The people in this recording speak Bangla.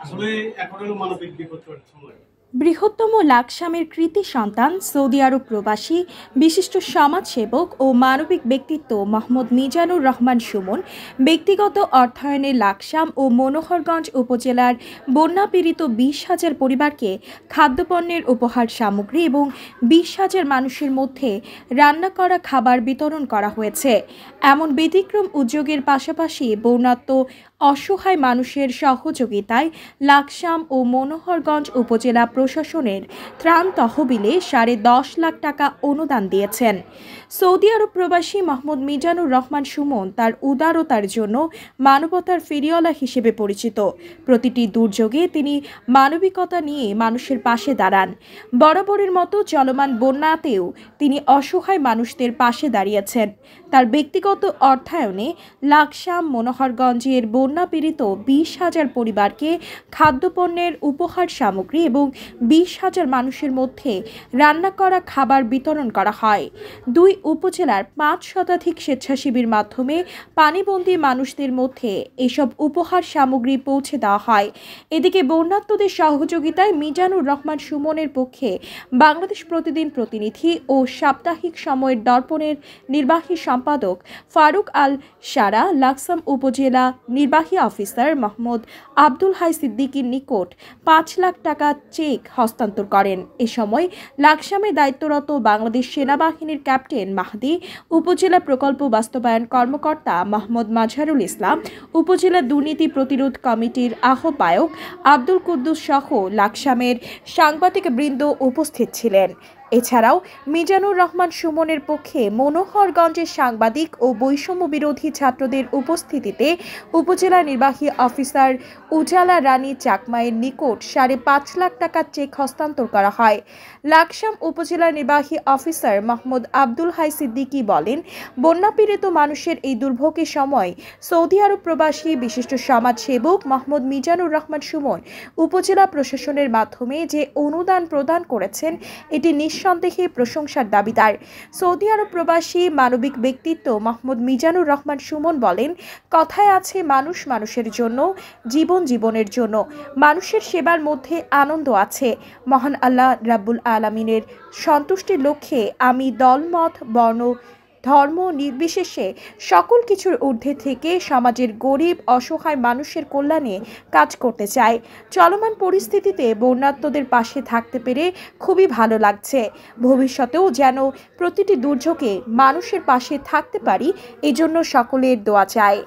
আসলে এখন হলো মানবিক বিপদের সময়। বৃহত্তম লাকসামের কৃতি সন্তান সৌদি আরব প্রবাসী বিশিষ্ট সমাজসেবক ও মানবিক ব্যক্তিত্ব মোহাম্মদ মিজানুর রহমান সুমন ব্যক্তিগত অর্থায়নে লাকসাম ও মনোহরগঞ্জ উপজেলার বন্যাপীড়িত 20,000 পরিবারকে খাদ্যপণ্যের উপহার সামগ্রী এবং 20,000 মানুষের মধ্যে রান্না করা খাবার বিতরণ করা হয়েছে। এমন ব্যতিক্রম উদ্যোগের পাশাপাশি বন্যাত্ম অসহায় মানুষের সহযোগিতায় লাকসাম ও মনোহরগঞ্জ উপজেলা প্রশাসনের ত্রাণ তহবিলে 10.5 লাখ টাকা অনুদান দিয়েছেন। সৌদি আরব প্রবাসী মোহাম্মদ মিজানুর রহমান সুমন তার উদারতার জন্য মানবতার ফেরিওয়ালা হিসেবে পরিচিত। প্রতিটি দুর্যোগে তিনি মানবিকতা নিয়ে মানুষের পাশে দাঁড়ান। বরাবরের মতো চলমান বন্যাতেও তিনি অসহায় মানুষদের পাশে দাঁড়িয়েছেন। তার ব্যক্তিগত অর্থায়নে লাকসাম মনোহরগঞ্জের বন্যাপীড়িত 20,000 পরিবারকে খাদ্যপণ্যের উপহার সামগ্রী এবং 20,000 মানুষের মধ্যে রান্না করা খাবার বিতরণ করা হয়। 2 উপজেলার 5 শতাধিক স্বেচ্ছাসেবীর মাধ্যমে পানিবন্দী মানুষদের মধ্যে এসব উপহার সামগ্রী পৌঁছে দেওয়া হয়। এদিকে বন্যার্তদের সহযোগিতায় মিজানুর রহমান সুমনের পক্ষে বাংলাদেশ প্রতিদিন প্রতিনিধি ও সাপ্তাহিক সময়ের দর্পণের নির্বাহী সম্পাদক ফারুক আল সারা লাকসাম উপজেলা নির্বাহী অফিসার মোহাম্মদ আব্দুল হাই সিদ্দিকীর নিকট 5 লাখ টাকা চেক হস্তান্তর করেন। এ সময় লাকসামে দায়িত্বরত বাংলাদেশ সেনাবাহিনীর ক্যাপ্টেন মাহদি, উপজেলা প্রকল্প বাস্তবায়ন কর্মকর্তা মোহাম্মদ মাজহারুল ইসলাম, উপজেলা দুর্নীতি প্রতিরোধ কমিটির আহ্বায়ক আব্দুল কুদ্দুস সহ লাকসামের সাংবাদিকবৃন্দ উপস্থিত ছিলেন। এছাড়াও মিজানুর রহমান সুমনের পক্ষে মনোহরগঞ্জের সাংবাদিক ও বৈষম্য বিরোধী ছাত্রদের উপস্থিতিতে উপজেলা নির্বাহী অফিসার উজালা রানী চাকমায়ের নিকট 5.5 লাখ টাকার চেক হস্তান্তর করা হয়। লাকসাম উপজেলা নির্বাহী অফিসার মোহাম্মদ আব্দুল হাই সিদ্দিকী বলেন, বন্যাপীড়িত মানুষের এই দুর্ভোগের সময় সৌদি আরব প্রবাসী বিশিষ্ট সমাজসেবক মোহাম্মদ মিজানুর রহমান সুমন উপজেলা প্রশাসনের মাধ্যমে যে অনুদান প্রদান করেছেন এটি নিঃসন্দেহে প্রশংসার দাবিদার। সৌদি আরব প্রবাসী মানবিক ব্যক্তিত্ব মোহাম্মদ মিজানুর রহমান সুমন বলেন, কথায় আছে মানুষ মানুষের জন্য, জীবন জীবনের জন্য। মানুষের সেবার মধ্যে আনন্দ আছে। মহান আল্লাহ রাব্বুল আলামিনের সন্তুষ্টির লক্ষ্যে আমি দলমত বর্ণ ধর্ম নির্বিশেষে সকল কিছুর ঊর্ধ্বে থেকে সমাজের গরিব অসহায় মানুষের কল্যাণে কাজ করতে চাই। চলমান পরিস্থিতিতে বন্যার্তদের পাশে থাকতে পেরে খুবই ভালো লাগছে। ভবিষ্যতেও যেন প্রতিটি দুর্যোগে মানুষের পাশে থাকতে পারি, এজন্য সকলের দোয়া চাই।